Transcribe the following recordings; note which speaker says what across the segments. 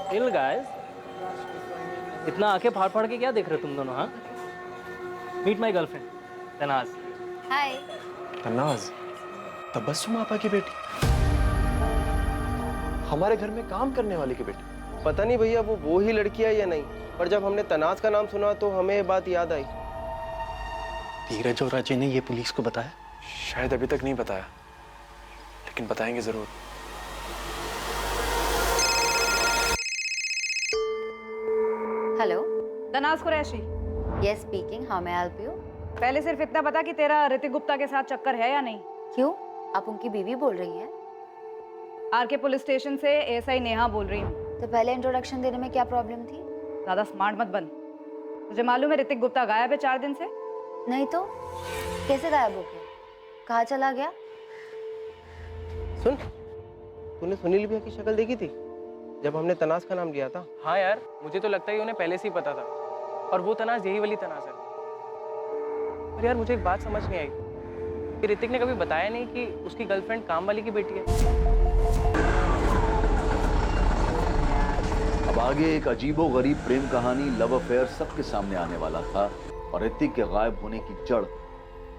Speaker 1: Chill guys, इतना आंखें फाड़ फाड़ के क्या देख रहे हो तुम दोनों? हाँ, मीट माय गर्लफ्रेंड तनाज।
Speaker 2: हाय।
Speaker 3: तन्नाज, तबस्सुम आपा की बेटी, हमारे घर में काम करने वाले की बेटी।
Speaker 4: पता नहीं भैया वो ही लड़की है या नहीं, पर जब हमने तनाज का नाम सुना तो हमें ये बात याद आई।
Speaker 3: धीरज और अजय ने ये पुलिस को बताया? शायद अभी तक नहीं बताया, लेकिन बताएंगे जरूर।
Speaker 2: Hello.
Speaker 5: Tanaz Qureshi.
Speaker 2: Yes speaking, how may I help you?
Speaker 5: पहले सिर्फ इतना बता कि तेरा ऋतिक गुप्ता के साथ चक्कर है या नहीं।
Speaker 2: क्यों, आप उनकी बीवी बोल रही हैं?
Speaker 5: आरके पुलिस स्टेशन से एएसआई नेहा बोल रही हूँ।
Speaker 2: तो पहले इंट्रोडक्शन देने में क्या प्रॉब्लम थी?
Speaker 5: ज्यादा स्मार्ट मत बन। तुझे मालूम है ऋतिक गुप्ता गायब है 4 दिन से?
Speaker 2: नहीं तो कैसे गायब हो गया? कहाँ चला गया?
Speaker 4: सुन, तूने सुनील भैया की शक्ल देखी थी जब हमने तनाज का नाम लिया था?
Speaker 1: हाँ यार, मुझे तो लगता है उन्हें पहले से ही पता था, और वो तनाज यही वाली तनाज है। पर यार मुझे एक बात समझ नहीं आई कि ऋतिक ने कभी बताया नहीं कि उसकी गर्लफ्रेंड काम वाली की बेटी है।
Speaker 6: अब आगे एक अजीबोगरीब प्रेम कहानी, लव अफेयर सबके सामने आने वाला था, और ऋतिक के गायब होने की जड़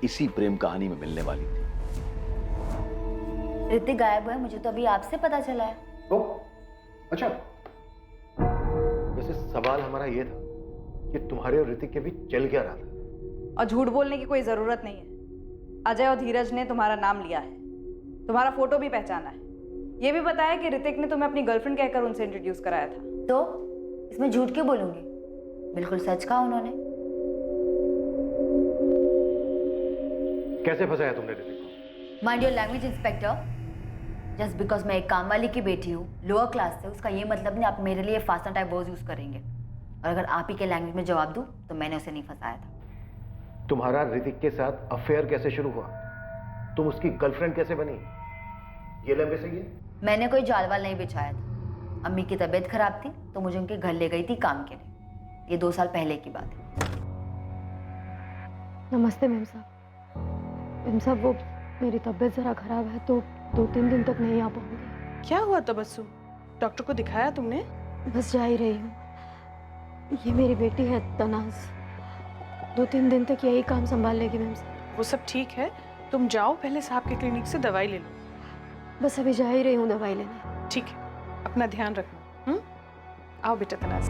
Speaker 6: इसी प्रेम कहानी में मिलने वाली थी।
Speaker 2: ऋतिक गायब हुआ है, मुझे तो अभी आपसे पता चला है।
Speaker 7: ओ, अच्छा। वैसे सवाल हमारा ये था कि तुम्हारे और ऋतिक के बीच चल क्या रहा था?
Speaker 5: और झूठ बोलने की कोई जरूरत नहीं है। अजय और धीरज ने तुम्हारा नाम लिया है, तुम्हारा फोटो भी पहचाना है, ये भी बताया कि ऋतिक ने तुम्हें अपनी गर्लफ्रेंड कहकर उनसे इंट्रोड्यूस कराया था।
Speaker 2: तो इसमें झूठ क्यों बोलूंगी? बिल्कुल सच कहा उन्होंने।
Speaker 7: कैसे फंसाया तुमने ऋतिक को?
Speaker 2: Mind your language inspector. Just because मैं एक काम वाली की बेटी हूँ, लोअर क्लास से, उसका ये मतलब नहीं आप मेरे लिए फास्ट टाइप वर्ड्स यूज करेंगे। और अगर आप ही के लैंग्वेज में जवाब दूं तो मैंने उसे नहीं फंसाया था।
Speaker 7: तुम्हारा ऋतिक के साथ अफेयर कैसे शुरू हुआ? तुम उसकी गर्लफ्रेंड कैसे बनी? ये लंबे सही है?
Speaker 2: मैंने कोई जालवाल नहीं बिछाया था। अम्मी की तबीयत खराब थी तो मुझे उनके घर ले गई थी काम के लिए। ये 2 साल पहले की बात है।
Speaker 8: नमस्ते मैम साहब। मैम साहब, वो मेरी तबीयत ज़रा ख़राब है तो 2-3 दिन तक नहीं आ पाऊंगी।
Speaker 9: क्या हुआ तबस्सुम? डॉक्टर को दिखाया तुमने?
Speaker 8: बस जा ही रही हूँ। ये मेरी बेटी है तनाज, 2-3 दिन तक यही काम संभाल लेगी मैम साहब।
Speaker 9: वो सब ठीक है, तुम जाओ पहले साहब के क्लिनिक से दवाई ले लो।
Speaker 8: बस अभी जा ही रही हूँ दवाई लेने।
Speaker 9: ठीक है, अपना ध्यान रखना। आओ बेटा तनाज।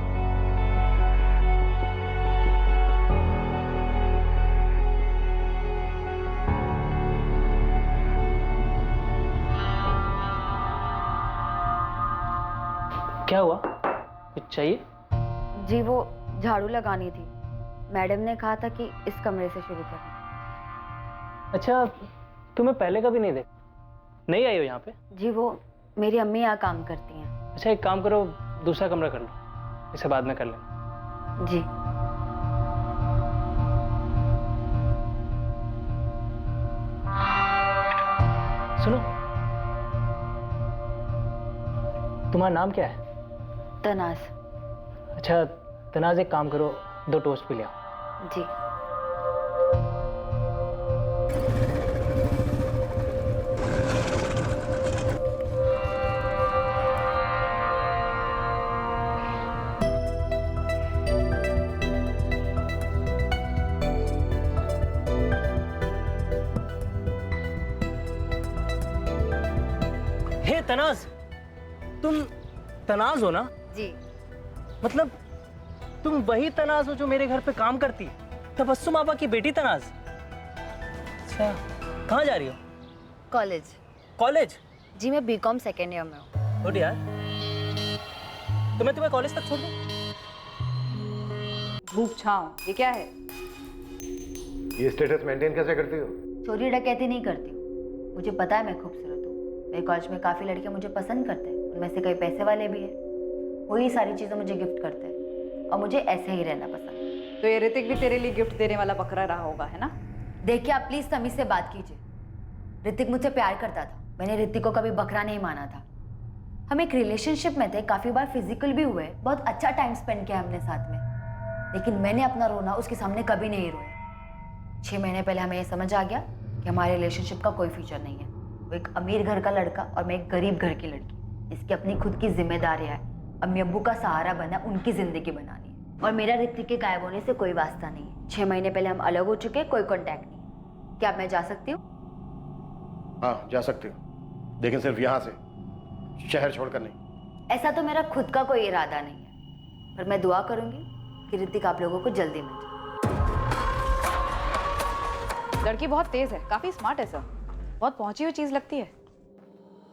Speaker 1: क्या हुआ, कुछ चाहिए?
Speaker 2: जी वो झाड़ू लगानी थी, मैडम ने कहा था कि इस कमरे से शुरू करना।
Speaker 1: अच्छा, तुम्हें पहले कभी नहीं देखा? नहीं आई हो यहाँ पे?
Speaker 2: जी वो मेरी अम्मी यहाँ काम करती हैं।
Speaker 1: अच्छा एक काम करो, दूसरा कमरा कर लो, इसे बाद में कर लेना।
Speaker 2: जी।
Speaker 1: सुनो, तुम्हारा नाम क्या है?
Speaker 2: तनाज।
Speaker 1: अच्छा तनाज, एक काम करो, 2 टोस्ट भी ले आओ।
Speaker 2: जी।
Speaker 1: हे तनाज, तुम तनाज हो ना?
Speaker 2: जी।
Speaker 1: मतलब तुम वही तनाज हो जो मेरे घर पे काम करती है, तबस्सुम आपा की बेटी तनाज। अच्छा, कहाँ जा रही हो?
Speaker 2: कॉलेज।
Speaker 1: कॉलेज?
Speaker 2: जी मैं बीकॉम सेकेंड ईयर में हूँ।
Speaker 1: गुड यार, तो मैं तुम्हें कॉलेज तक छोड़ दूँ?
Speaker 5: धूप छाँव, ये क्या है?
Speaker 7: ये स्टेटस मेंटेन कैसे करती हो?
Speaker 2: चोरी डकैती नहीं करती हूँ। मुझे पता है मैं खूबसूरत हूँ। मेरे कॉलेज में काफ़ी लड़के मुझे पसंद करते हैं, उनमें से कई पैसे वाले भी हैं। वही सारी चीज़ें मुझे गिफ्ट करते हैं और मुझे ऐसे ही रहना पसंद है।
Speaker 5: तो ये ऋतिक भी तेरे लिए गिफ्ट देने वाला बकरा रहा होगा, है ना?
Speaker 2: देखिए आप प्लीज़ तमीज़ से बात कीजिए। ऋतिक मुझसे प्यार करता था, मैंने ऋतिक को कभी बकरा नहीं माना था। हम एक रिलेशनशिप में थे, काफ़ी बार फिजिकल भी हुए, बहुत अच्छा टाइम स्पेंड किया हमने साथ में, लेकिन मैंने अपना रोना उसके सामने कभी नहीं रोया। 6 महीने पहले हमें ये समझ आ गया कि हमारे रिलेशनशिप का कोई फ्यूचर नहीं है। वो एक अमीर घर का लड़का और मैं एक गरीब घर की लड़की। इसकी अपनी खुद की जिम्मेदारियां है, अम्मी अब्बू का सहारा बना, उनकी जिंदगी बनानी है। और मेरा ऋतिक के गायब होने से कोई वास्ता नहीं है। 6 महीने पहले हम अलग हो चुके हैं, कोई कॉन्टैक्ट नहीं। क्या मैं जा सकती हूँ?
Speaker 7: हाँ जा सकते हो, लेकिन सिर्फ यहाँ से, शहर छोड़कर नहीं।
Speaker 2: ऐसा तो मेरा खुद का कोई इरादा नहीं है, पर मैं दुआ करूंगी कि ऋतिक आप लोगों को जल्दी मिल जाए।
Speaker 5: लड़की बहुत तेज है, काफी स्मार्ट है सर, बहुत पहुंची हुई चीज लगती है।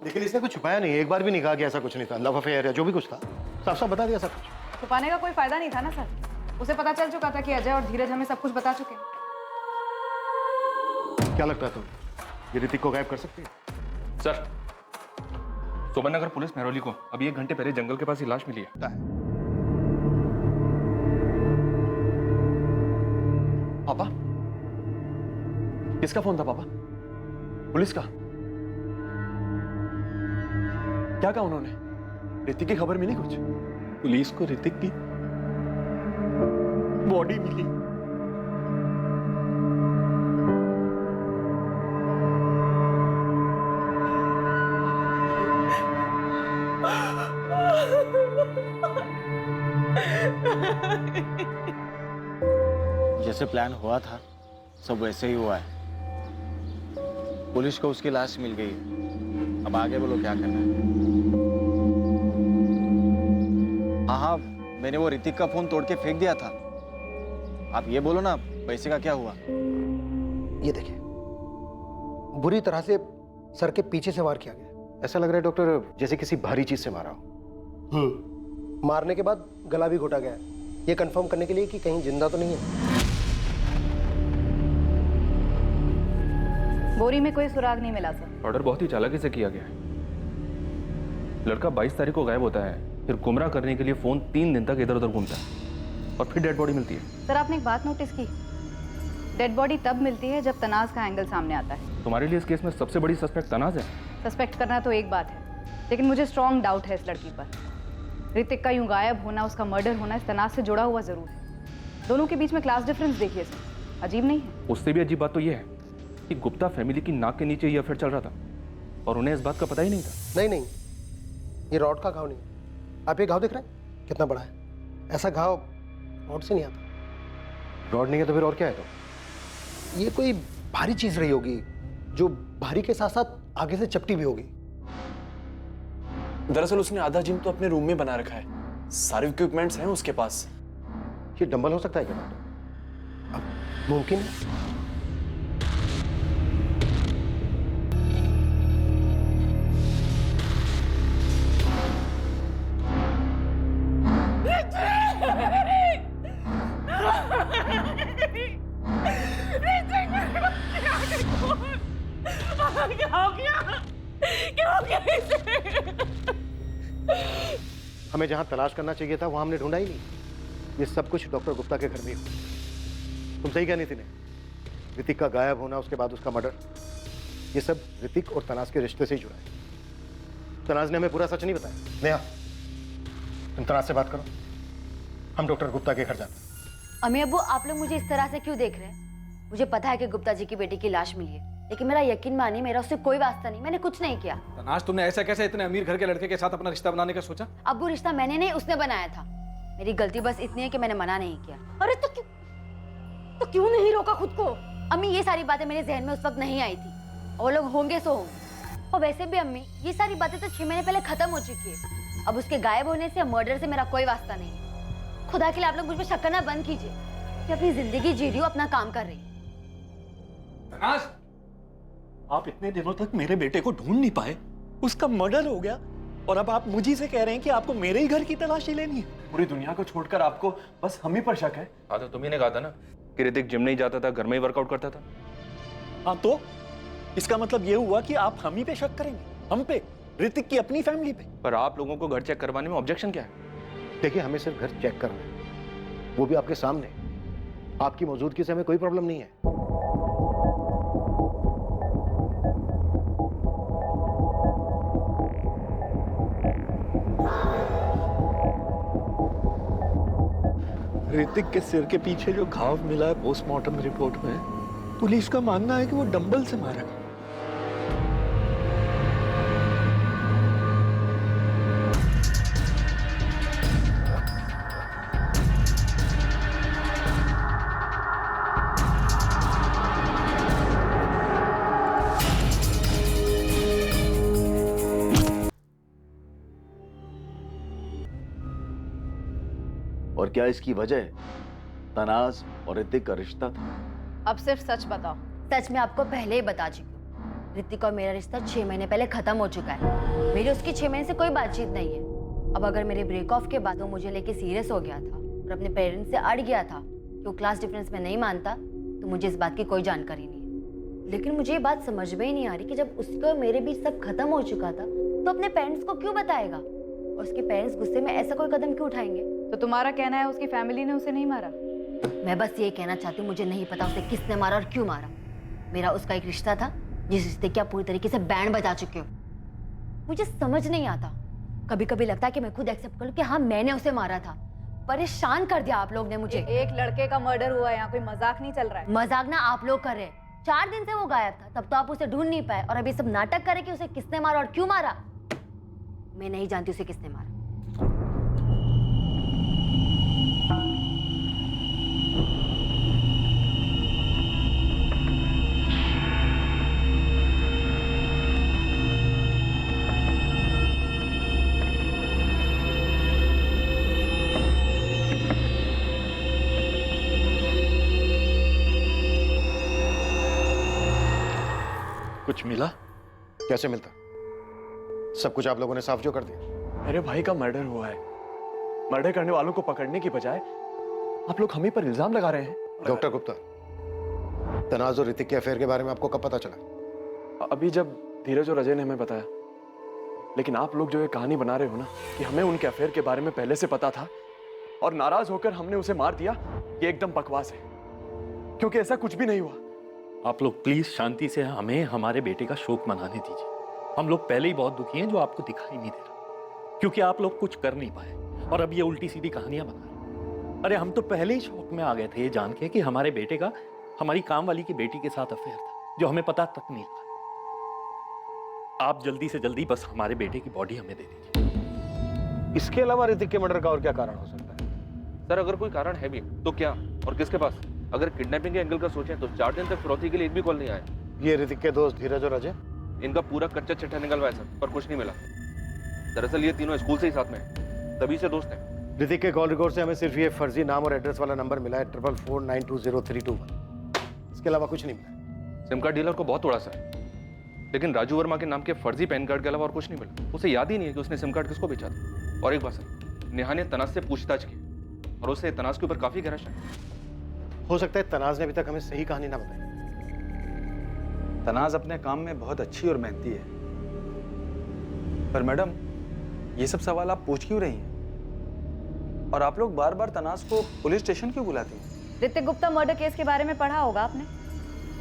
Speaker 7: लेकिन इसने कुछ छुपाया नहीं, एक बार भी नहीं कहा कि ऐसा कुछ नहीं था, लव अफेयर या जो भी कुछ था साफ साफ बता दिया सब कुछ।
Speaker 5: छुपाने का कोई फायदा नहीं था ना सर, उसे पता चल चुका था कि अजय और धीरज हमें सब कुछ बता चुके हैं।
Speaker 7: क्या लगता है तुम्हें, ये ऋतिक को गायब कर सकती है?
Speaker 10: सर, सुबह नगर पुलिस मेहरौली को अभी 1 घंटे पहले जंगल के पास ही लाश मिली है।
Speaker 3: पापा, किसका फोन था पापा? पुलिस का? क्या कहा उन्होंने? ऋतिक की खबर मिली कुछ?
Speaker 10: पुलिस को ऋतिक की बॉडी मिली।
Speaker 11: जैसे प्लान हुआ था सब वैसे ही हुआ है। पुलिस को उसकी लाश मिल गई, अब आगे बोलो क्या करना है। हाँ हाँ, मैंने वो ऋतिक का फोन तोड़ के फेंक दिया था। आप ये बोलो ना, पैसे का क्या हुआ?
Speaker 7: ये देखिए, बुरी तरह से सर के पीछे से वार किया गया। ऐसा लग रहा है डॉक्टर जैसे किसी भारी चीज से मारा हो। मारने के बाद गला भी घोटा गया है, ये कंफर्म करने के लिए कि कहीं जिंदा तो नहीं है।
Speaker 5: बोरी में कोई सुराग नहीं मिला सर।
Speaker 10: ऑर्डर बहुत ही चालाकी से किया गया है। लड़का 22 तारीख को गायब होता है, फिर गुमराह करने के लिए फोन 3 दिन तक इधर उधर घूमता है और फिर डेड बॉडी मिलती है।
Speaker 5: सर आपने एक बात नोटिस की, डेड बॉडी तब मिलती है जब तनाज का एंगल सामने आता है।
Speaker 10: तुम्हारे लिए इस केस में सबसे बड़ी सस्पेक्ट तनाज है।
Speaker 5: सस्पेक्ट करना तो एक बात है, लेकिन मुझे स्ट्रॉन्ग डाउट है इस लड़की पर। ऋतिक का यूं गायब होना, उसका मर्डर होना इस तनाज से जुड़ा हुआ जरूर है। दोनों के बीच में क्लास डिफरेंस देखिए सर, अजीब नहीं है?
Speaker 10: उससे भी अजीब बात तो यह है कि गुप्ता फैमिली की नाक के नीचे ये अफेयर चल रहा था और उन्हें इस बात का पता ही नहीं था।
Speaker 7: नहीं, ये रॉड का घाव नहीं है। आप ये घाव देख रहे हैं कितना बड़ा है? ऐसा घाव रॉड से नहीं आता। रॉड नहीं है तो फिर और क्या है? तो ये कोई भारी चीज रही होगी जो भारी के साथ साथ आगे से चपटी भी होगी।
Speaker 3: दरअसल उसने आधा जिम तो अपने रूम में बना रखा है, सारे इक्विपमेंट्स हैं उसके पास।
Speaker 7: ये डंबल हो सकता है क्या डॉक्टर? अब मुमकिन है। हमें जहां तलाश करना चाहिए था वहां हमने ढूंढा ही नहीं। ये सब कुछ डॉक्टर गुप्ता के घर में ही हुआ। तुम सही कहनी थी ने, ऋतिक का गायब होना, उसके बाद उसका मर्डर, ये सब ऋतिक और तनाज के रिश्ते से ही जुड़ा है। तनाज ने हमें पूरा सच नहीं बताया। नेहा, तुम तनाज से बात करो, हम डॉक्टर गुप्ता के घर जाते हैं।
Speaker 2: अम्मी अब्बू, आप लोग मुझे इस तरह से क्यों देख रहे हैं? मुझे पता है कि गुप्ता जी की बेटी की लाश मिली है, लेकिन मेरा यकीन मानिए, मेरा उससे कोई वास्ता नहीं, मैंने कुछ नहीं किया।
Speaker 3: तनाज, तुमने ऐसा कैसे इतने अमीर घर के लड़के के साथ अपना रिश्ता बनाने का सोचा?
Speaker 2: अब्बू, रिश्ता मैंने नहीं, उसने बनाया था। मेरी गलती बस इतनी है कि मैंने मना नहीं किया।
Speaker 8: अरे तो क्यों नहीं रोका खुद को?
Speaker 2: अम्मी, ये सारी बातें मेरे जहन में उस वक्त नहीं आई थी, और वो लोग होंगे सो होंगे। और वैसे भी अम्मी, ये सारी बातें तो 6 महीने पहले खत्म हो चुकी है। अब उसके गायब होने से या मर्डर से मेरा कोई वास्ता नहीं है। खुदा के लिए आप लोग मुझ पर शक करना बंद कीजिए। मैं अपनी जिंदगी जी रही हूँ, अपना काम कर रही हूँ।
Speaker 3: तनाज, आप इतने दिनों तक मेरे बेटे को ढूंढ नहीं पाए, उसका मर्डर हो गया और अब आप मुझी से कह रहे हैं कि आपको मेरे ही घर की तलाशी लेनी है। पूरी दुनिया को छोड़कर आपको बस हम ही पर शक है।
Speaker 10: हाँ तो तुम्ही ने कहा था ना कि ऋतिक जिम नहीं जाता था, घर में ही वर्कआउट करता था।
Speaker 3: हाँ तो इसका मतलब ये हुआ कि आप हम ही पे शक करेंगे, हम पे, ऋतिक की अपनी फैमिली पे।
Speaker 10: पर आप लोगों को घर चेक करवाने में ऑब्जेक्शन क्या है?
Speaker 7: देखिए, हमें सिर्फ घर चेक करना है, वो भी आपके सामने। आपकी मौजूदगी से हमें कोई प्रॉब्लम नहीं है।
Speaker 3: ऋतिक के सिर के पीछे जो घाव मिला है पोस्टमार्टम रिपोर्ट में, पुलिस का मानना है कि वो डंबल से मारा गया।
Speaker 6: और क्या इसकी वजह तनाज और ऋतिक का रिश्ता था?
Speaker 5: अब सिर्फ सच बताओ।
Speaker 2: सच मैं आपको पहले ही बता चुकी हूँ, ऋतिक और मेरा रिश्ता 6 महीने पहले खत्म हो चुका है। मेरी उसकी 6 महीने से कोई बातचीत नहीं है। अब अगर मेरे ब्रेक ऑफ के बाद वो मुझे लेके सीरियस हो गया था और अपने पेरेंट्स से अड़ गया था कि वो क्लास डिफरेंस में नहीं मानता, तो मुझे इस बात की कोई जानकारी नहीं है। लेकिन मुझे ये बात समझ में ही नहीं आ रही कि जब उसके और मेरे बीच सब खत्म हो चुका था तो अपने पेरेंट्स को क्यों बताएगा, और उसके पेरेंट्स गुस्से में ऐसा कोई कदम क्यों उठाएंगे।
Speaker 5: तो तुम्हारा कहना है उसकी फैमिली ने उसे नहीं मारा?
Speaker 2: मैं बस ये कहना चाहती हूँ, मुझे नहीं पता उसे किसने मारा और क्यों मारा। मेरा उसका एक रिश्ता था जिस रिश्ते की आप पूरी तरीके से बैंड बजा चुके हो। मुझे समझ नहीं आता, कभी कभी लगता है कि मैं खुद एक्सेप्ट कर लूं कि हाँ मैंने उसे मारा था। परेशान कर दिया आप लोग ने मुझे।
Speaker 5: एक लड़के का मर्डर हुआ है, यहाँ कोई मजाक नहीं चल रहा है।
Speaker 2: मजाक ना आप लोग कर रहे हैं। 4 दिन से वो गायब था, तब तो आप उसे ढूंढ नहीं पाए, और अभी सब नाटक करे कि उसे किसने मारा और क्यों मारा। मैं नहीं जानती उसे किसने मारा।
Speaker 3: कुछ मिला?
Speaker 7: कैसे मिलता? सब कुछ आप लोगों ने साफ जो कर दिया।
Speaker 3: मेरे भाई का मर्डर हुआ है। मर्डर करने वालों को पकड़ने की बजाय आप लोग हम ही पर इल्जाम लगा रहे हैं।
Speaker 7: डॉक्टर गुप्ता, तनाज और ऋतिक के अफेयर के बारे में आपको कब पता चला?
Speaker 3: अभी जब धीरज और अजय ने हमें बताया। लेकिन आप लोग जो ये कहानी बना रहे हो ना कि हमें उनके अफेयर के बारे में पहले से पता था और नाराज होकर हमने उसे मार दिया, ये एकदम बकवास है, क्योंकि ऐसा कुछ भी नहीं हुआ।
Speaker 12: आप लोग प्लीज शांति से हमें हमारे बेटे का शोक मनाने दीजिए। हम लोग पहले ही बहुत दुखी हैं, जो आपको दिखाई नहीं दे रहा, क्योंकि आप लोग कुछ कर नहीं पाए और अब ये उल्टी सीधी कहानियां बना रहे। अरे हम तो पहले ही शौक में आ गए थे ये जान के कि हमारे बेटे का हमारी काम वाली की बेटी के साथ अफेयर था, जो हमें पता तक नहीं लगा। आप जल्दी से जल्दी बस हमारे बेटे की बॉडी हमें दे दीजिए।
Speaker 11: इसके अलावा ऋतिक के मर्डर का और क्या कारण हो सकता है?
Speaker 10: सर अगर कोई कारण है भी तो क्या और किसके पास? अगर किडनैपिंग के एंगल का सोचें तो 4 दिन तक फिरौती के लिए एक भी कॉल नहीं आया।
Speaker 7: ये ऋतिक के दोस्त धीरज और अजय?
Speaker 10: इनका पूरा कच्चा चिट्ठा निकलवाया सर, पर कुछ नहीं मिला। दरअसल ये तीनों स्कूल से ही साथ में हैं, तभी से दोस्त हैं।
Speaker 7: ऋतिक के कॉल रिकॉर्ड से हमें सिर्फ ये फर्जी नाम और एड्रेस वाला नंबर मिला है 44492031। इसके अलावा कुछ नहीं मिला।
Speaker 10: सिम कार्ड डीलर को बहुत तोड़ा सर, लेकिन राजू वर्मा के नाम के फर्जी पैन कार्ड के अलावा और कुछ नहीं मिला। उसे याद ही नहीं है कि उसने सिम कार्ड किसको बेचा था। और एक बात सर, नेहा ने तनाज से पूछताछ की और उसे तनाज के ऊपर काफी गहरा शक है।
Speaker 7: हो सकता है तनाज ने अभी तक हमें सही कहानी ना बताई।
Speaker 11: तनाज अपने काम में बहुत अच्छी और मेहनती है। पर मैडम, ये सब सवाल आप पूछ क्यों रही हैं? और आप लोग बार बार तनाज को पुलिस स्टेशन क्यों बुलाती हैं?
Speaker 5: ऋतिक गुप्ता मर्डर केस के बारे में पढ़ा होगा आपने।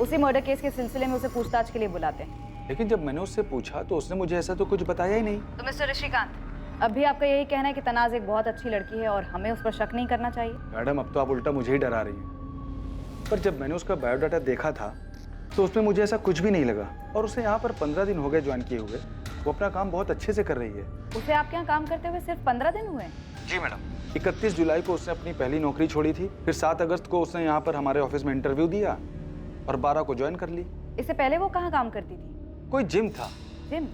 Speaker 5: उसी मर्डर केस के सिलसिले में उसे पूछताछ के लिए बुलाते हैं।
Speaker 11: लेकिन जब मैंने उससे पूछा तो उसने मुझे ऐसा तो कुछ बताया ही नहीं।
Speaker 5: तो मिस्टर ऋषिकांत, अब भी आपका यही कहना है कि तनाज एक बहुत अच्छी लड़की है और हमें उस पर शक नहीं करना चाहिए?
Speaker 11: मैडम, अब तो आप उल्टा मुझे ही डरा रही हैं। पर जब मैंने उसका बायोडाटा देखा था तो उसमें मुझे ऐसा कुछ भी नहीं लगा। और उसे यहाँ पर 15 दिन हो गए ज्वाइन किए हुए। वो अपना काम बहुत अच्छे से कर रही है।
Speaker 5: उसे आपके यहाँ काम करते हुए सिर्फ 15 दिन हुए?
Speaker 11: जी मैडम। 31 जुलाई को उसने अपनी पहली नौकरी छोड़ी थी, फिर 7 अगस्त को उसने यहाँ पर हमारे ऑफिस में इंटरव्यू दिया और 12 को ज्वाइन कर ली।
Speaker 5: इससे पहले वो कहाँ काम करती थी?
Speaker 11: कोई जिम था।
Speaker 5: जिम?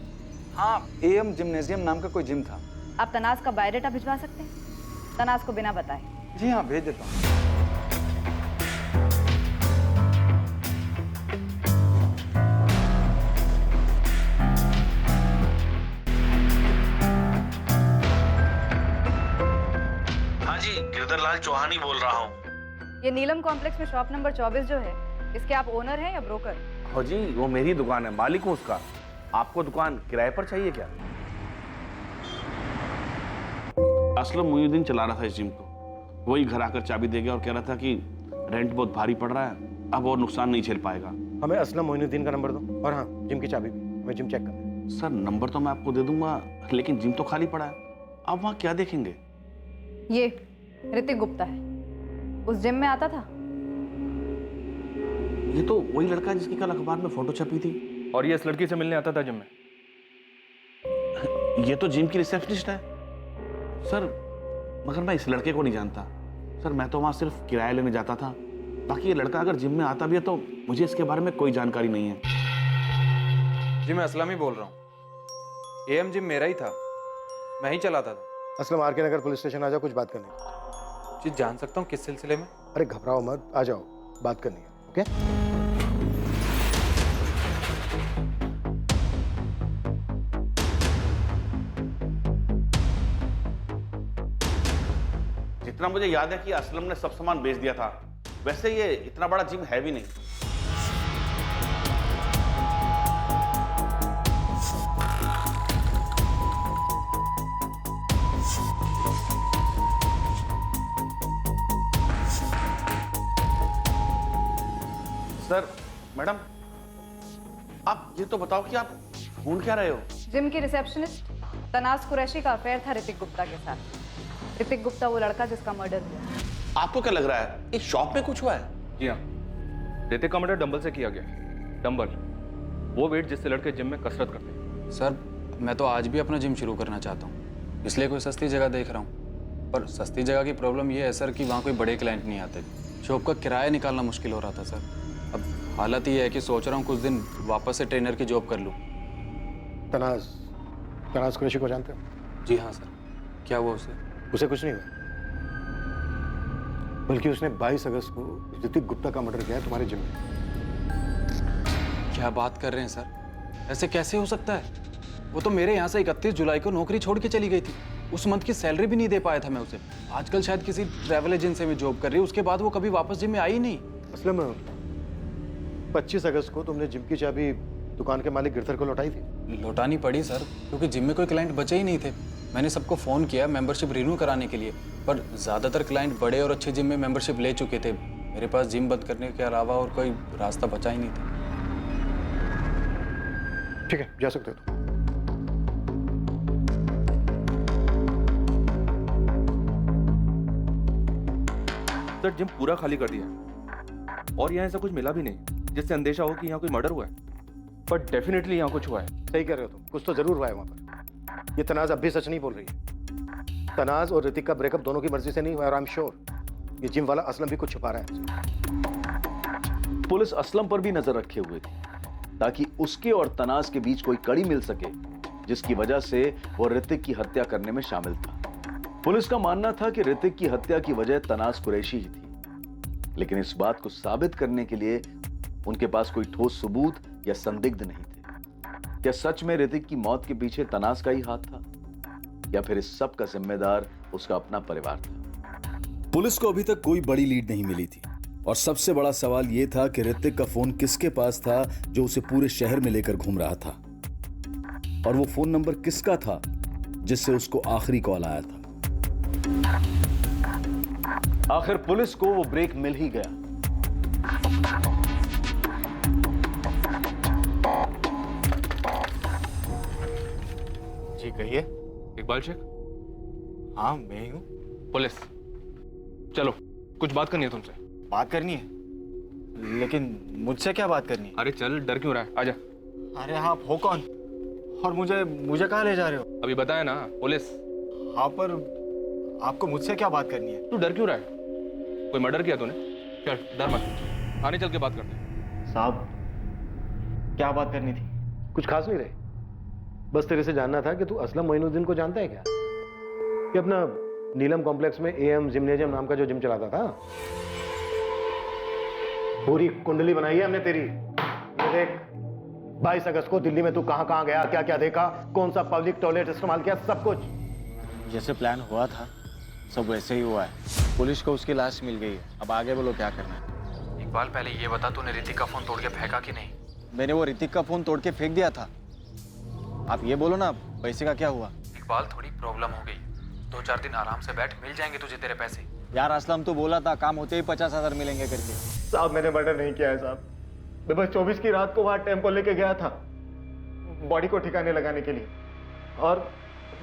Speaker 11: हाँ, AM जिम्नेजियम नाम का कोई जिम था।
Speaker 5: आप तनाज का बायोडाटा भिजवा सकते हैं? तनाज को बिना बताए।
Speaker 11: जी हाँ, भेज देता हूँ।
Speaker 13: गिरधरलाल चौहान ही बोल रहा हूँ।
Speaker 5: ये नीलम कॉम्प्लेक्स में शॉप नंबर 24 जो है, इसके आप ओनर हैं या ब्रोकर?
Speaker 13: हो जी, वो मेरी दुकान है, मालिक हूँ उसका। आपको दुकान किराए पर चाहिए क्या? असलम मुईनुद्दीन चला रहा था इस जिम को। वही घर आकर चाबी दे गया और कह रहा था कि रेंट बहुत भारी पड़ रहा है, अब और नुकसान नहीं झेल पाएगा।
Speaker 7: हमें असलम मोइनुद्दीन का नंबर दो, और हाँ, जिम की चाबी भी। हमें जिम चेक करना है।
Speaker 13: सर नंबर तो मैं आपको दे दूंगा, लेकिन जिम तो खाली पड़ा है। आप वहाँ क्या देखेंगे?
Speaker 5: ये ऋतिक गुप्ता है, उस जिम में आता था।
Speaker 13: ये तो वही लड़का है जिसकी कल अखबार में फोटो छपी थी।
Speaker 10: और ये इस लड़की से मिलने आता था जिम में।
Speaker 13: ये तो जिम की रिसेप्शनिस्ट है सर, मगर मैं इस लड़के को नहीं जानता सर। मैं तो वहाँ सिर्फ किराया लेने जाता था। बाकी ये लड़का अगर जिम में आता भी है तो मुझे इसके बारे में कोई जानकारी नहीं है।
Speaker 14: जी मैं असलम ही बोल रहा हूँ। AM जिम मेरा ही था, मैं ही चलाता था।
Speaker 7: असलम, RK नगर पुलिस स्टेशन आ जाओ, कुछ बात करनी है।
Speaker 14: कुछ चीज जान सकता हूँ किस सिलसिले में?
Speaker 7: अरे घबराओ मत, आ जाओ, बात करनी है। ओके?
Speaker 13: जितना मुझे याद है कि असलम ने सब सामान बेच दिया था। वैसे ये इतना बड़ा जिम है भी नहीं। सर, मैडम, आप ये तो बताओ कि आप ढूंढ क्या रहे हो?
Speaker 5: जिम की रिसेप्शनिस्ट तनाज कुरैशी का अफेयर था ऋतिक गुप्ता के साथ। ऋतिक गुप्ता वो लड़का जिसका मर्डर हुआ।
Speaker 13: आपको क्या लग रहा है, इस शॉप में कुछ हुआ है?
Speaker 10: जी हाँ, ऋतिक का मर्डर डंबल से किया गया। डंबल, वो वेट जिससे लड़के जिम में कसरत करते हैं।
Speaker 14: सर, मैं तो आज भी अपना जिम शुरू करना चाहता हूँ, इसलिए कोई सस्ती जगह देख रहा हूँ। पर सस्ती जगह की प्रॉब्लम ये है सर कि वहाँ कोई बड़े क्लाइंट नहीं आते। शॉप का किराया निकालना मुश्किल हो रहा था सर। अब हालत ये है कि सोच रहा हूँ कुछ दिन वापस से ट्रेनर की जॉब कर लूँ।
Speaker 7: तनाज कुरैशी को जानते हो?
Speaker 14: जी हाँ सर। क्या हुआ उसे?
Speaker 7: उसे कुछ नहीं हुआ, बल्कि उसने 22 अगस्त को ऋतिक गुप्ता का मर्डर किया है तुम्हारे जिम में।
Speaker 14: क्या बात कर रहे हैं सर? ऐसे कैसे हो सकता है? वो तो मेरे यहाँ से 31 जुलाई को नौकरी छोड़ के चली गई थी। उस मंथ की सैलरी भी नहीं दे पाया था मैं उसे। आजकल शायद किसी ट्रैवल एजेंसी में जॉब कर रही है। उसके बाद वो कभी वापस जिम में आई ही नहीं।
Speaker 7: असलम 25 अगस्त को तुमने जिम की चाबी दुकान के मालिक गिरधर को लौटाई थी।
Speaker 14: लौटानी पड़ी सर, क्योंकि जिम में कोई क्लाइंट बचे ही नहीं थे। मैंने सबको फ़ोन किया मेंबरशिप रिन्यू कराने के लिए, पर ज़्यादातर क्लाइंट बड़े और अच्छे जिम में मेंबरशिप ले चुके थे। मेरे पास जिम बंद करने के अलावा और कोई रास्ता बचा ही नहीं था।
Speaker 7: ठीक है, जा सकते हो तुम।
Speaker 10: सर, जिम पूरा खाली कर दिया और यहाँ ऐसा कुछ मिला भी नहीं जिससे अंदेशा हो कि यहाँ कोई मर्डर हुआ है। पर डेफिनेटली यहाँ कुछ हुआ है।
Speaker 7: सही कह रहे हो तुम, कुछ तो जरूर हुआ है वहाँ पर। ये तनाज अब भी सच नहीं बोल रही है। तनाज और ऋतिक का ब्रेकअप दोनों की मर्जी से नहीं हुआ, और आई एम श्योर ये जिम वाला असलम भी कुछ छुपा रहा है।
Speaker 6: पुलिस असलम पर भी नजर रखे हुए थी ताकि उसके और तनाज के बीच कोई कड़ी मिल सके जिसकी वजह से वो ऋतिक की हत्या करने में शामिल था। पुलिस का मानना था कि ऋतिक की हत्या की वजह तनाज कुरैशी ही थी, लेकिन इस बात को साबित करने के लिए उनके पास कोई ठोस सबूत या संदिग्ध नहीं थे। क्या सच में ऋतिक की मौत के पीछे तनाज का ही हाथ था, या फिर इस सब का जिम्मेदार उसका अपना परिवार था?
Speaker 15: पुलिस को अभी तक कोई बड़ी लीड नहीं मिली थी, और सबसे बड़ा सवाल यह था कि ऋतिक का फोन किसके पास था जो उसे पूरे शहर में लेकर घूम रहा था, और वो फोन नंबर किसका था जिससे उसको आखिरी कॉल आया था।
Speaker 6: आखिर पुलिस को वो ब्रेक मिल ही गया।
Speaker 7: जी कहिए।
Speaker 10: इकबाल शेख?
Speaker 11: हाँ मैं ही हूँ।
Speaker 10: पुलिस, चलो कुछ बात करनी है तुमसे।
Speaker 11: बात करनी है? लेकिन मुझसे क्या बात करनी है?
Speaker 10: अरे चल, डर क्यों रहा है, आजा।
Speaker 11: अरे आप हो कौन, और मुझे कहाँ ले जा रहे हो?
Speaker 10: अभी बताया ना, पुलिस।
Speaker 11: हाँ, पर आपको मुझसे क्या बात करनी है?
Speaker 10: तू डर क्यों रहा है? कोई मर्डर किया तूने? चल डर मत, आने चल के बात करते हैं।
Speaker 11: साहब, क्या बात करनी थी?
Speaker 7: कुछ खास नहीं रहे, बस तेरे से जानना था कि तू असलम मोइनुद्दीन को जानता है क्या? कि अपना नीलम कॉम्प्लेक्स में एएम जिम्नेजियम नाम का जो जिम चलाता था। पूरी कुंडली बनाई है हमने तेरी। ये देख, 22 अगस्त को दिल्ली में तू कहां कहां गया, क्या क्या देखा, कौन सा पब्लिक टॉयलेट इस्तेमाल किया, सब कुछ।
Speaker 11: जैसे प्लान हुआ था सब वैसे ही हुआ है। पुलिस को उसकी लाश मिल गई है, अब आगे बोलो क्या करना है।
Speaker 14: इकबाल, पहले ये बता, तूने ऋतिक का फोन तोड़ के फेंका कि नहीं?
Speaker 11: मैंने वो ऋतिक का फोन तोड़ के फेंक दिया था। आप ये बोलो ना, पैसे का क्या हुआ?
Speaker 14: इकबाल, थोड़ी प्रॉब्लम हो गई, 2-4 दिन आराम से बैठ, मिल जाएंगे तुझे तेरे पैसे।
Speaker 11: यार असलम तो बोला था काम होते ही 50,000 मिलेंगे करके।
Speaker 7: साहब, मैंने मर्डर नहीं किया है साहब। मैं बस 24 की रात को वहां टेम्पो लेके गया था बॉडी को ठिकाने लगाने के लिए, और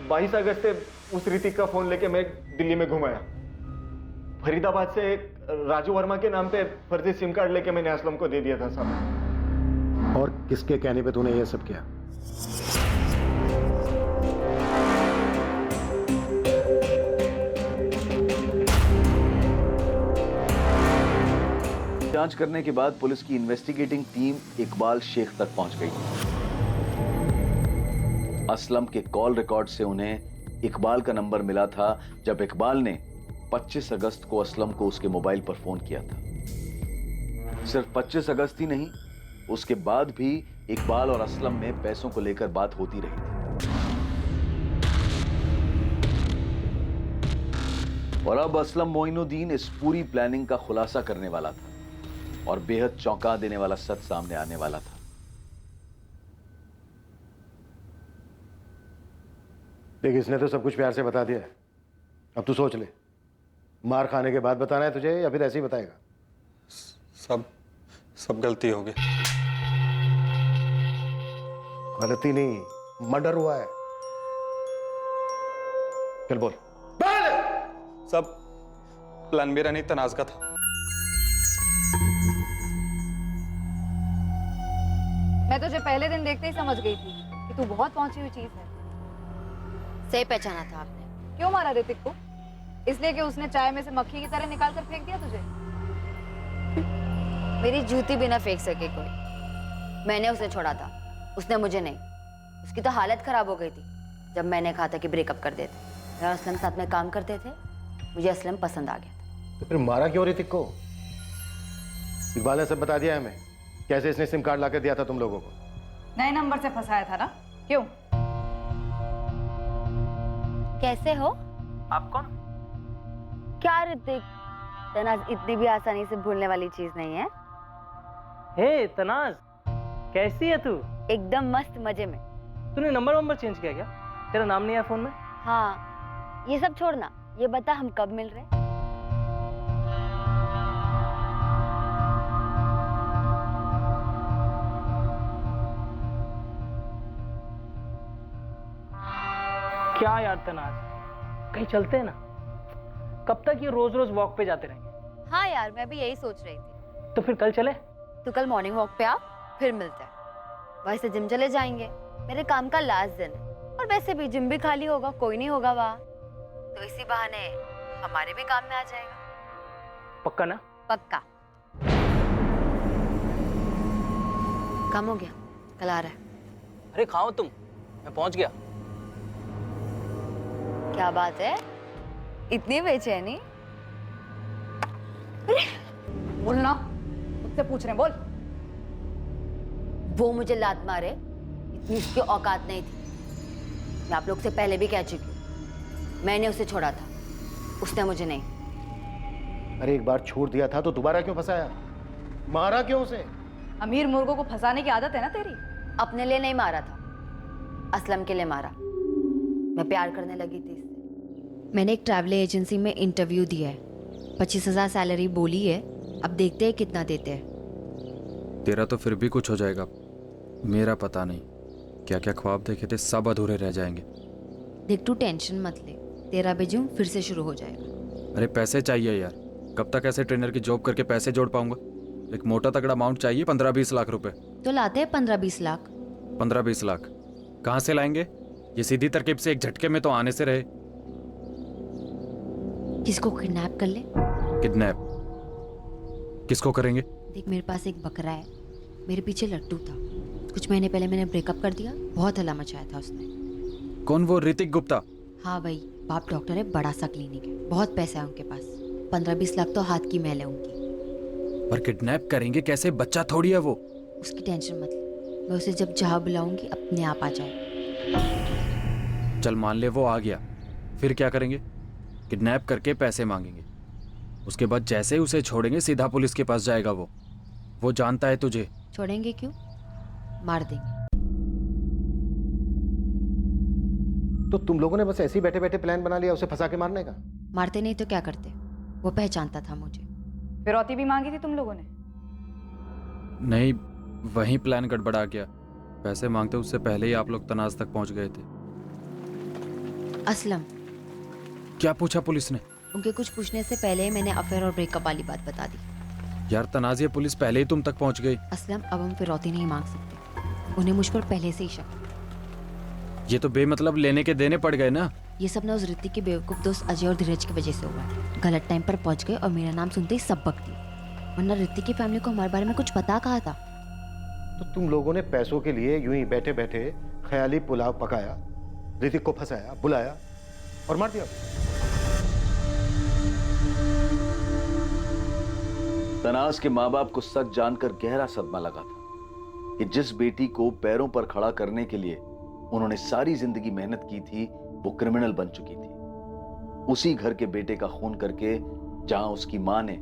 Speaker 7: 22 अगस्त से उस ऋतिक का फोन लेके मैं दिल्ली में घुमाया। फरीदाबाद से एक राजू वर्मा के नाम पे फर्जी सिम कार्ड लेके मैंने असलम को दे दिया था साहब। और किसके कहने पे तूने ये सब किया?
Speaker 6: जांच करने के बाद पुलिस की इन्वेस्टिगेटिंग टीम इकबाल शेख तक पहुंच गई। असलम के कॉल रिकॉर्ड से उन्हें इकबाल का नंबर मिला था जब इकबाल ने 25 अगस्त को असलम को उसके मोबाइल पर फोन किया था। सिर्फ 25 अगस्त ही नहीं, उसके बाद भी इकबाल और असलम में पैसों को लेकर बात होती रही थी। और अब असलम मोइनुद्दीन इस पूरी प्लानिंग का खुलासा करने वाला था और बेहद चौंका देने वाला सच सामने आने वाला था।
Speaker 7: देख, इसने तो सब कुछ प्यार से बता दिया है। अब तू सोच ले, मार खाने के बाद बताना है तुझे या फिर ऐसे ही बताएगा?
Speaker 11: सब गलती हो गई।
Speaker 7: गलती नहीं, मर्डर हुआ है। चल बोल।
Speaker 11: सब प्लान मेरा नहीं, तनाज का था।
Speaker 5: मैं तुझे पहले दिन देखते ही समझ गई थी कि तू बहुत पहुंची हुई चीज है।
Speaker 2: सही पहचाना था आपने।
Speaker 5: क्यों मारा ऋतिक को? इसलिए कि उसने चाय में से मक्खी की तरह निकाल कर फेंक दिया तुझे?
Speaker 2: मेरी जूती भी ना फेंक सके कोई। मैंने उसे छोड़ा था, उसने मुझे नहीं। उसकी तो हालत खराब हो गई थी जब मैंने कहा था कि ब्रेकअप कर देते। मैं और असलम साथ में काम करते थे, मुझे असलम पसंद आ गया था।
Speaker 7: तो फिर मारा क्यों ऋतिक को? इकबाल ने सब बता दिया हमें, कैसे इसने सिम कार्ड लाकर दिया था तुम लोगों को।
Speaker 5: नए नंबर से फंसाया था ना? क्यों?
Speaker 2: कैसे हो
Speaker 1: आप? कौन?
Speaker 2: क्या ऋतिक, तनाज इतनी भी आसानी से भूलने वाली चीज नहीं है।
Speaker 1: हे तनाज, कैसी है तू?
Speaker 2: एकदम मस्त, मजे में।
Speaker 1: तूने नंबर चेंज किया क्या? तेरा नाम नहीं है फोन में?
Speaker 2: हाँ, ये सब छोड़ना, ये बता हम कब मिल रहे?
Speaker 1: क्या यार तनाज, कहीं चलते हैं ना? कब तक ये रोज रोज वॉक पे जाते रहेंगे?
Speaker 2: हाँ यार, मैं भी यही सोच रही थी।
Speaker 1: तो फिर कल चले?
Speaker 2: तो कल मॉर्निंग वॉक पे आ, फिर मिलते हैं। वैसे जिम चले जाएंगे, मेरे काम का लास्ट दिन है। और वैसे भी जिम भी खाली होगा, कोई नहीं होगा वहाँ, तो इसी बहाने हमारे भी काम में आ जाएगा।
Speaker 1: पक्का ना?
Speaker 2: पक्का। काम हो गया, कल आ रहा है।
Speaker 1: अरे खाओ तुम, मैं पहुंच गया।
Speaker 2: क्या बात है, इतनी बेचैनी?
Speaker 5: बोलना, मुझसे पूछ रहे, बोल।
Speaker 2: वो मुझे लात मारे, इतनी उसकी औकात नहीं थी। मैं आप लोग से पहले भी कह चुकी हूँ, मैंने उसे छोड़ा था, उसने मुझे नहीं।
Speaker 7: अरे एक बार छोड़ दिया था तो दोबारा क्यों फंसाया? मारा क्यों उसे?
Speaker 5: अमीर मुर्गों को फंसाने की आदत है ना तेरी।
Speaker 2: अपने लिए नहीं मारा था, असलम के लिए मारा। मैं प्यार करने लगी थी इससे। मैंने एक ट्रैवल एजेंसी में इंटरव्यू दिया है, 25,000 सैलरी बोली है। अब देखते हैं कितना देते हैं।
Speaker 14: तेरा तो फिर भी कुछ हो जाएगा, मेरा पता नहीं। क्या क्या ख्वाब देखे थे, सब अधूरे रह जाएंगे।
Speaker 2: देख, तू टेंशन मत ले, तेरा बेजूम फिर से शुरू हो जाएगा।
Speaker 14: अरे पैसे चाहिए यार, कब तक ऐसे ट्रेनर की जॉब करके पैसे जोड़ पाऊंगा? एक मोटा तगड़ा अमाउंट चाहिए, 15-20 लाख रुपए।
Speaker 2: तो लाते हैं 15-20 लाख।
Speaker 14: 15-20 लाख कहाँ से लाएंगे? ये सीधी तरकीब से एक झटके में तो आने से रहे।
Speaker 2: किसको किडनैप कर ले?
Speaker 14: किडनैप किसको करेंगे?
Speaker 2: देख, मेरे पास एक बकरा है, मेरे पीछे लट्टू था। कुछ महीने पहले मैंने ब्रेकअप कर दिया, बहुत हल्ला मचाया था उसने।
Speaker 14: कौन? वो ऋतिक गुप्ता?
Speaker 2: हाँ भाई, बाप डॉक्टर है, बड़ा सा क्लिनिक है, बहुत पैसा है उनके पास। 15-20 लाख तो हाथ की मैल है उनकी।
Speaker 14: पर किडनैप करेंगे कैसे? बच्चा थोड़ी है वो।
Speaker 2: उसकी टेंशन मत ले, मैं उसे जब जहाँ बुलाऊंगी अपने आप आ जाएगा।
Speaker 14: चल मान ले वो आ गया, फिर क्या करेंगे? किडनैप करके पैसे मांगेंगे, उसके बाद जैसे ही उसे छोड़ेंगे सीधा पुलिस के पास जाएगा। वो जानता है तुझे।
Speaker 2: छोड़ेंगे क्यों, मार देंगे।
Speaker 7: तो तुम लोगों ने बस ऐसे ही बैठे बैठे प्लान बना लिया उसे फंसा के मारने का?
Speaker 2: मारते नहीं तो क्या करते, वो पहचानता था मुझे।
Speaker 5: फिरौती भी मांगी थी तुम लोगों ने?
Speaker 14: नहीं, वहीं प्लान गड़बड़ा गया। पैसे मांगते उससे पहले ही आप लोग तनाज तक पहुंच गए थे।
Speaker 2: असलम।
Speaker 14: क्या पूछा पुलिस ने?
Speaker 2: उनके कुछ पूछने से पहले ही मैंने अफेयर और ब्रेकअप वाली बात बता दी।
Speaker 14: यार तनाज, ये पुलिस पहले ही तुम तक पहुंच गई।
Speaker 2: असलम, अब हम फिरौती नहीं मांग सकते, उन्हें मुझ पर पहले से ही शक।
Speaker 14: ये तो बेमतलब लेने के देने पड़ गए ना।
Speaker 2: ये सब ना उस ऋतिक के बेवकूफ दोस्त अजय और धीरज की वजह से हुआ है। गलत टाइम पर पहुंच गए और मेरा नाम सुनते ही सब बक दिए, वरना ऋतिक की फैमिली को हमारे बारे में कुछ पता कहा था।
Speaker 7: तो तुम लोगों ने पैसों के लिए यूं ही बैठे बैठे ख्याली पुलाव पकाया, ऋतिक को फंसाया, बुलाया और मार दिया।
Speaker 6: तनाज के माँ बाप को सच जानकर गहरा सदमा लगा था कि जिस बेटी को पैरों पर खड़ा करने के लिए उन्होंने सारी जिंदगी मेहनत की थी वो क्रिमिनल बन चुकी थी। उसी घर के बेटे का खून करके जहां उसकी मां ने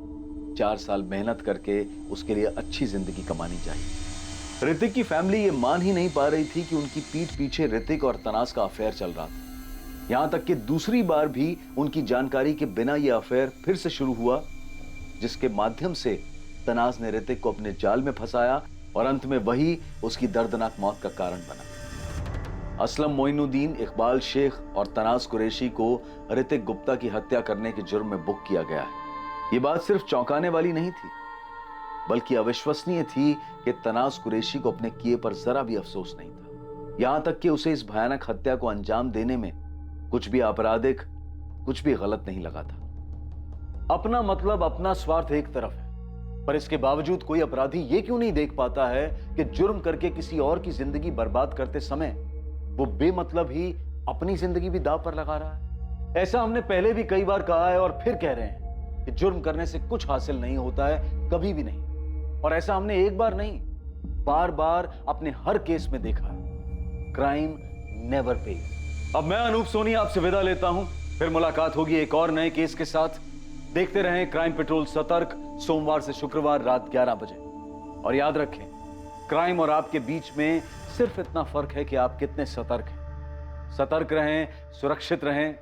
Speaker 6: 4 साल मेहनत करके उसके लिए अच्छी जिंदगी कमानी चाहिए। ऋतिक की फैमिली ये मान ही नहीं पा रही थी कि उनकी पीठ पीछे ऋतिक और तनाज का अफेयर चल रहा था। यहां तक कि दूसरी बार भी उनकी जानकारी के बिना यह अफेयर फिर से शुरू हुआ, जिसके माध्यम से तनाज ने ऋतिक को अपने जाल में फंसाया और अंत में वही उसकी दर्दनाक मौत का कारण बना। असलम मोइनुद्दीन, इकबाल शेख और तनाज कुरैशी को ऋतिक गुप्ता की हत्या करने के जुर्म में बुक किया गया है। यह बात सिर्फ चौंकाने वाली नहीं थी, बल्कि अविश्वसनीय थी कि तनाज कुरैशी को अपने किए पर जरा भी अफसोस नहीं था। यहां तक कि उसे इस भयानक हत्या को अंजाम देने में कुछ भी आपराधिक, कुछ भी गलत नहीं लगा था। अपना मतलब, अपना स्वार्थ एक तरफ है, पर इसके बावजूद कोई अपराधी यह क्यों नहीं देख पाता है कि जुर्म करके किसी और की जिंदगी बर्बाद करते समय वो बेमतलब ही अपनी जिंदगी भी दांव पर लगा रहा है। ऐसा हमने पहले भी कई बार कहा है और फिर कह रहे हैं कि जुर्म करने से कुछ हासिल नहीं होता है, कभी भी नहीं। और ऐसा हमने एक बार नहीं, बार बार अपने हर केस में देखा है। Crime never page. अब मैं अनूप सोनी आपसे विदा लेता हूं, फिर मुलाकात होगी एक और नए केस के साथ। देखते रहें क्राइम पेट्रोल सतर्क, सोमवार से शुक्रवार रात 11 बजे। और याद रखें, क्राइम और आपके बीच में सिर्फ इतना फर्क है कि आप कितने सतर्क हैं। सतर्क रहें, सुरक्षित रहें,